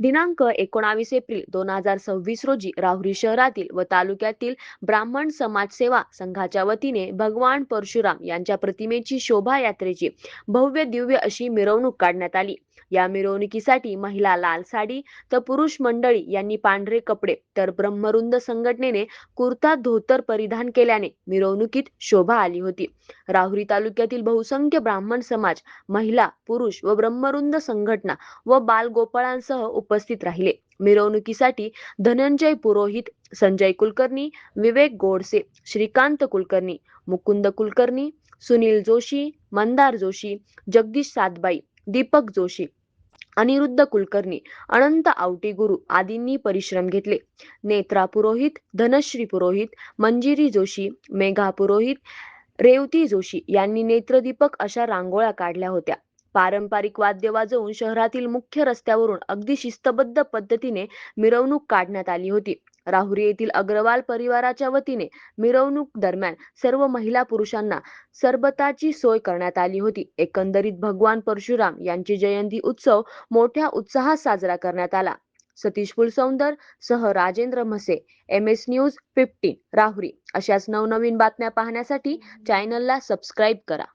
दिनांक 19 एप्रिल 2026 रोजी राहुरी शहरातील व तालुक्यातील ब्राह्मण समाजसेवा संघाच्या वतीने भगवान परशुराम यांच्या प्रतिमेची शोभायात्रेची भव्य दिव्य अशी मिरवणूक काढण्यात आली. या मिरवणुकीसाठी महिला लाल साडी तर पुरुष मंडळी यांनी पांढरे कपडे तर ब्रह्मरुंद संघटनेने कुर्ता धोतर परिधान केल्याने मिरवणुकीत शोभा आली होती. राहुरी तालुक्यातील बहुसंख्य ब्राह्मण समाज, महिला, पुरुष व ब्रह्मरुंद संघटना व बालगोपाळांसह उपस्थित राहिले. मिरवणुकीसाठी धनंजय पुरोहित, संजय कुलकर्णी, विवेक गोडसे, श्रीकांत कुलकर्णी, मुकुंद कुलकर्णी, सुनील जोशी, मंदार जोशी, जगदीश सातबाई, दीपक जोशी, अनिरुद्ध कुलकर्णी, अनंत आवटी गुरु आदींनी परिश्रम घेतले. नेत्रा पुरोहित, धनश्री पुरोहित, मंजिरी जोशी, मेघा पुरोहित, रेवती जोशी यांनी नेत्रदीपक अशा रांगोळ्या काढल्या होत्या. पारंपरिक वाद्य वाजवून शहरातील मुख्य रस्त्यावरून अगदी शिस्तबद्ध पद्धतीने मिरवणूक काढण्यात आली होती. राहुरी येथील अग्रवाल परिवाराच्या वतीने मिरवणूक दरम्यान सर्व महिला पुरुषांना सरबताची सोय करण्यात आली होती. एकंदरीत भगवान परशुराम यांची जयंती उत्सव मोठ्या उत्साहात साजरा करण्यात आला. सतीश फुलसौंदर सह राजेंद्र म्हसे, MS न्यूज 15 राहुरी. अशाच नवनवीन बातम्या पाहण्यासाठी चॅनलला सबस्क्राईब करा.